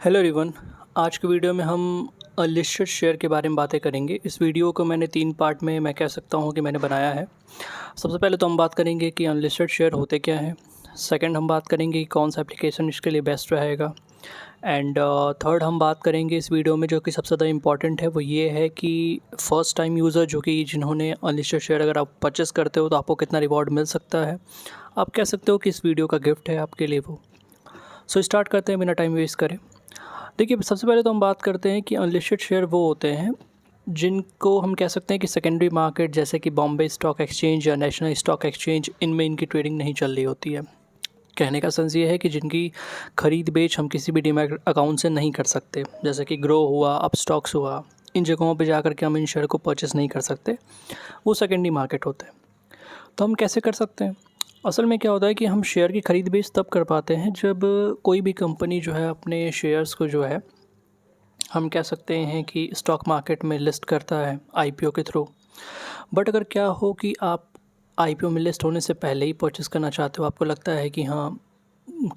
Hello everyone. आज की video में हम अनलिस्टेड शेयर के बारे में बातें करेंगे। इस वीडियो को मैंने 3 पार्ट में मैं कह सकता हूँ कि मैंने बनाया है। सबसे पहले तो हम बात करेंगे कि अनलिस्टेड शेयर होते क्या हैं। सेकंड हम बात करेंगे कि कौन सा एप्लीकेशन इसके लिए बेस्ट रहेगा। एंड थर्ड हम बात करेंगे इस वीडियो में जो कि सबसे ज़्यादा इम्पॉर्टेंट है वो ये है कि फ़र्स्ट टाइम यूज़र जो कि जिन्होंने अनलिस्टेड शेयर अगर आप परचेस करते हो तो आपको कितना रिवॉर्ड मिल सकता है। आप कह सकते हो कि इस वीडियो का गिफ्ट है आपके लिए वो। सो स्टार्ट करते हैं बिना टाइम वेस्ट करें। देखिए, सबसे पहले तो हम बात करते हैं कि अनलिस्टेड शेयर वो होते हैं जिनको हम कह सकते हैं कि सेकेंडरी मार्केट जैसे कि बॉम्बे स्टॉक एक्सचेंज या नेशनल स्टॉक एक्सचेंज, इनमें इनकी ट्रेडिंग नहीं चल रही होती है। कहने का सेंस ये है कि जिनकी खरीद बेच हम किसी भी डीमैट अकाउंट से नहीं कर सकते, जैसे कि ग्रो हुआ, अपस्टॉक्स हुआ, इन जगहों पे जाकर के हम इन शेयर को परचेस नहीं कर सकते। वो सेकेंडरी मार्केट होते हैं। तो हम कैसे कर सकते हैं? असल में क्या होता है कि हम शेयर की खरीद बेच तब कर पाते हैं जब कोई भी कंपनी जो है अपने शेयर्स को जो है हम कह सकते हैं कि स्टॉक मार्केट में लिस्ट करता है आईपीओ के थ्रू। बट अगर क्या हो कि आप आईपीओ में लिस्ट होने से पहले ही परचेस करना चाहते हो, आपको लगता है कि हाँ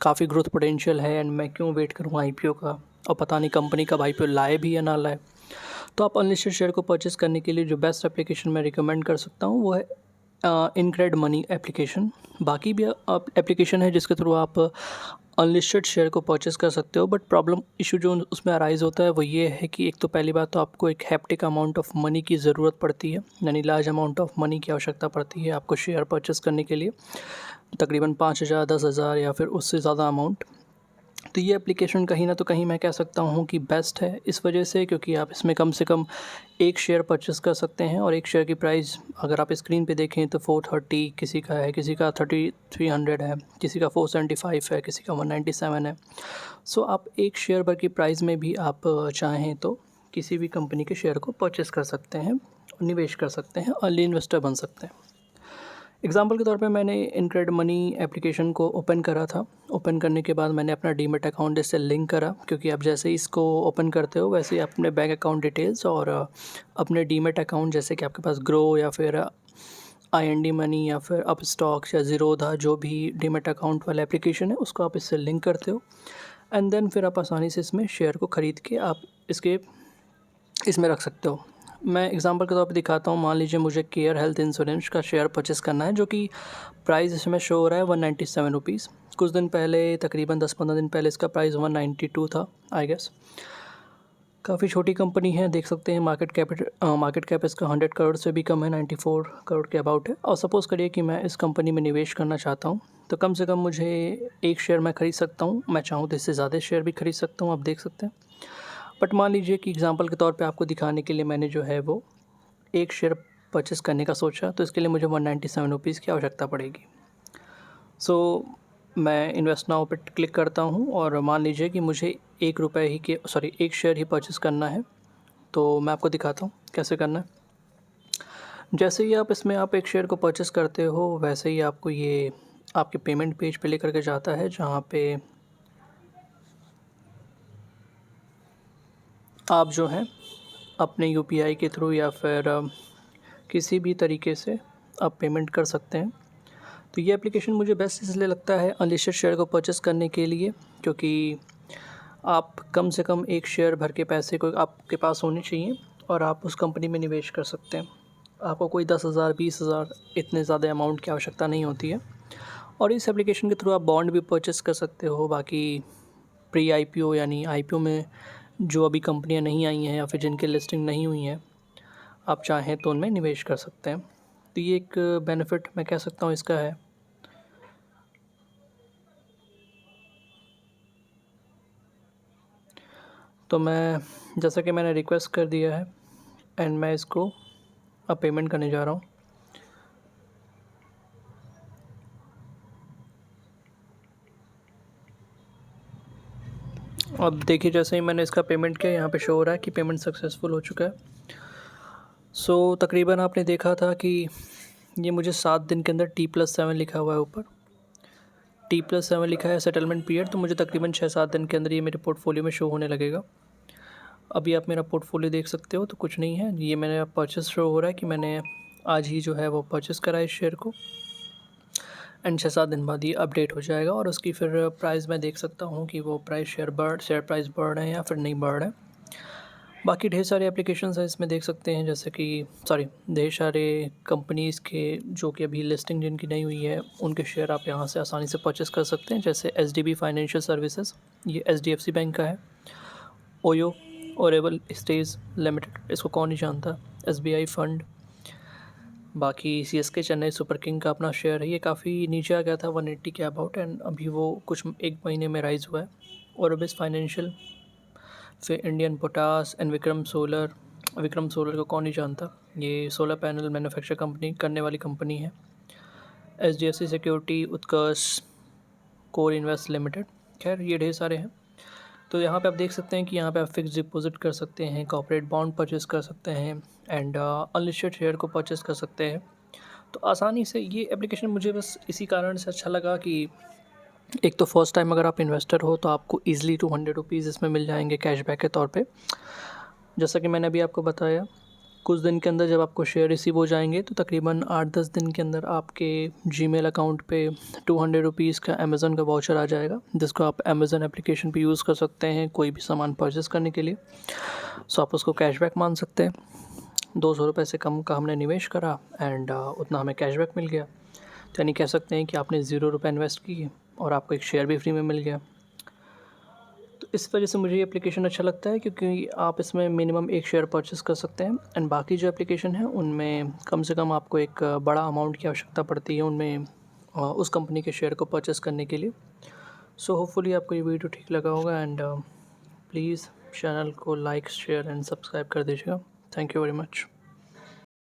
काफ़ी ग्रोथ पोटेंशियल है एंड मैं क्यों वेट करूँ आईपीओ का, और पता नहीं कंपनी कब आईपीओ लाए भी या ना लाए, तो आप अनलिस्टेड शेयर को परचेस करने के लिए जो बेस्ट एप्लीकेशन मैं रिकमेंड कर सकता हूँ वो है इनक्रेड मनी एप्लीकेशन। बाकी भी एप्लीकेशन है जिसके थ्रू आप अनलिस्टेड शेयर को परचेस कर सकते हो। बट प्रॉब्लम इशू जो उसमें अराइज़ होता है वो ये है कि एक तो पहली बात तो आपको एक हैप्टिक अमाउंट ऑफ मनी की ज़रूरत पड़ती है, यानी लार्ज अमाउंट ऑफ मनी की आवश्यकता पड़ती है आपको शेयर परचेस करने के लिए, तकरीबन 5,000 10,000 या फिर उससे ज़्यादा अमाउंट। तो ये एप्लीकेशन कहीं ना तो कहीं मैं कह सकता हूँ कि बेस्ट है इस वजह से, क्योंकि आप इसमें कम से कम एक शेयर परचेस कर सकते हैं और एक शेयर की प्राइस अगर आप स्क्रीन पे देखें तो 430 किसी का है, किसी का 3300 है, किसी का 475 है, किसी का 197 है। सो आप एक शेयर भर की प्राइस में भी आप चाहें तो किसी भी कंपनी के शेयर को परचेस कर सकते हैं और निवेश कर सकते हैं, अर्ली इन्वेस्टर बन सकते हैं। एग्ज़ाम्पल के तौर पे मैंने इनक्रेड मनी एप्लीकेशन को ओपन करा था। ओपन करने के बाद मैंने अपना डीमैट अकाउंट इससे लिंक करा, क्योंकि आप जैसे ही इसको ओपन करते हो वैसे ही अपने बैंक अकाउंट डिटेल्स और अपने डीमैट अकाउंट, जैसे कि आपके पास ग्रो या फिर आईएनडी मनी या फिर अपस्टॉक्स या ज़ीरोधा, जो भी डीमैट अकाउंट वाला एप्लीकेशन है उसको आप इससे लिंक करते हो। एंड देन फिर आप आसानी से इसमें शेयर को ख़रीद के आप इसमें रख सकते हो। मैं एग्ज़ाम्पल के तौर पे दिखाता हूँ। मान लीजिए मुझे केयर हेल्थ इंश्योरेंस का शेयर परचेस करना है, जो कि प्राइस इसमें शो हो रहा है 197 रुपीज़। कुछ दिन पहले, तकरीबन 10-15 दिन पहले इसका प्राइस 192 था आई गेस। काफ़ी छोटी कंपनी है, देख सकते हैं मार्केट कैप इसका 100 करोड़ से भी कम है, 94 करोड़ के अबाउट है। और सपोज़ करिए कि मैं इस कंपनी में निवेश करना चाहता हूँ, तो कम से कम मुझे एक शेयर मैं ख़रीद सकता हूँ। मैं चाहूँ तो इससे ज़्यादा शेयर भी ख़रीद सकता हूँ, आप देख सकते हैं। बट मान लीजिए कि एग्ज़ाम्पल के तौर पे आपको दिखाने के लिए मैंने जो है वो एक शेयर परचेस करने का सोचा, तो इसके लिए मुझे 197 रुपीज़ की आवश्यकता पड़ेगी। सो मैं इन्वेस्ट नाउ पे क्लिक करता हूँ और मान लीजिए कि मुझे एक शेयर ही परचेस करना है। तो मैं आपको दिखाता हूँ कैसे करना है। जैसे ही आप एक शेयर को परचेस करते हो वैसे ही आपको ये आपके पेमेंट पेज पे लेकर के जाता है, जहाँ पे आप जो है अपने यूपीआई के थ्रू या फिर किसी भी तरीके से आप पेमेंट कर सकते हैं। तो ये एप्लीकेशन मुझे बेस्ट इसलिए लगता है अनलिस्टेड शेयर को परचेस करने के लिए, क्योंकि आप कम से कम एक शेयर भर के पैसे को आपके पास होने चाहिए और आप उस कंपनी में निवेश कर सकते हैं। आपको कोई 10,000 20,000 इतने ज़्यादा अमाउंट की आवश्यकता नहीं होती है। और इस एप्लीकेशन के थ्रू आप बॉन्ड भी परचेस कर सकते हो। बाकी प्री आईपीओ यानी आईपीओ में जो अभी कंपनियां नहीं आई हैं या फिर जिनकी लिस्टिंग नहीं हुई हैं, आप चाहें तो उनमें निवेश कर सकते हैं। तो ये एक बेनिफिट मैं कह सकता हूँ इसका है। तो मैं, जैसा कि मैंने रिक्वेस्ट कर दिया है एंड मैं इसको अब पेमेंट करने जा रहा हूँ। अब देखिए, जैसे ही मैंने इसका पेमेंट किया यहाँ पे शो हो रहा है कि पेमेंट सक्सेसफुल हो चुका है। सो तकरीबन आपने देखा था कि ये मुझे 7 दिन के अंदर T+7 लिखा हुआ है ऊपर। T+7 लिखा है सेटलमेंट पीरियड, तो मुझे तकरीबन 6-7 दिन के अंदर ये मेरे पोर्टफोलियो में शो होने लगेगा। अभी आप मेरा पोर्टफोलियो देख सकते हो, तो कुछ नहीं है, ये मेरा परचेस शो हो रहा है कि मैंने आज ही जो है वो परचेस करा है इस शेयर को। एंड 6-7 दिन बाद ये अपडेट हो जाएगा और उसकी फिर प्राइस मैं देख सकता हूँ कि वो प्राइस शेयर प्राइस बढ़ रहे हैं या फिर नहीं बढ़ रहे हैं। बाकी ढेर सारे एप्लीकेशंस हैं इसमें देख सकते हैं, जैसे कि ढेर सारे कंपनीज़ के जो कि अभी लिस्टिंग जिनकी नहीं हुई है उनके शेयर आप यहाँ से आसानी से परचेस कर सकते हैं। जैसे एचडीबी फाइनेंशियल सर्विसेज, ये एचडीएफसी बैंक का है। ओयो ओरेबल स्टेज लिमिटेड, इसको कौन नहीं जानता। SBI fund. बाकी सीएसके चेन्नई सुपर किंग का अपना शेयर है, ये काफ़ी नीचे आ गया था 180 के अबाउट, एंड अभी वो कुछ एक महीने में राइज़ हुआ है। ओरबिस फाइनेंशियल, फिर Indian potash and Vikram solar को कौन नहीं जानता, ये सोलर पैनल मैन्युफैक्चर कंपनी करने वाली कंपनी है। एचडीएफसी सिक्योरिटी, उत्कर्ष, कोर इन्वेस्ट लिमिटेड। खैर ये ढेर सारे हैं। तो यहाँ पे आप देख सकते हैं कि यहाँ पे आप फिक्स डिपॉजिट कर सकते हैं, कॉर्पोरेट बॉन्ड परचेस कर सकते हैं एंड अनलिस्टेड शेयर को परचेस कर सकते हैं। तो आसानी से ये एप्लीकेशन मुझे बस इसी कारण से अच्छा लगा कि एक तो फर्स्ट टाइम अगर आप इन्वेस्टर हो तो आपको ईज़िली 200 रुपीज़ इसमें मिल जाएंगे कैशबैक के तौर पे। जैसा कि मैंने अभी आपको बताया, कुछ दिन के अंदर जब आपको शेयर रिसीव हो जाएंगे तो तकरीबन 8-10 दिन के अंदर आपके जीमेल अकाउंट पे 200 रुपीज़ का अमेज़न का वाउचर आ जाएगा, जिसको आप अमेज़न एप्लीकेशन पे यूज़ कर सकते हैं कोई भी सामान परचेस करने के लिए। सो आप उसको कैशबैक मान सकते हैं। 200 रुपये से कम का हमने निवेश करा एंड उतना हमें कैशबैक मिल गया। तो यानी कह सकते हैं कि आपने 0 रुपये इन्वेस्ट किए और आपको एक शेयर भी फ्री में मिल गया। तो इस वजह से मुझे ये एप्लीकेशन अच्छा लगता है, क्योंकि आप इसमें मिनिमम एक शेयर परचेस कर सकते हैं एंड बाकी जो एप्लीकेशन है उनमें कम से कम आपको एक बड़ा अमाउंट की आवश्यकता पड़ती है उनमें उस कंपनी के शेयर को परचेस करने के लिए। सो होपफुली आपको ये वीडियो ठीक लगा होगा एंड प्लीज़ चैनल को लाइक शेयर एंड सब्सक्राइब कर दीजिएगा। Thank you very much.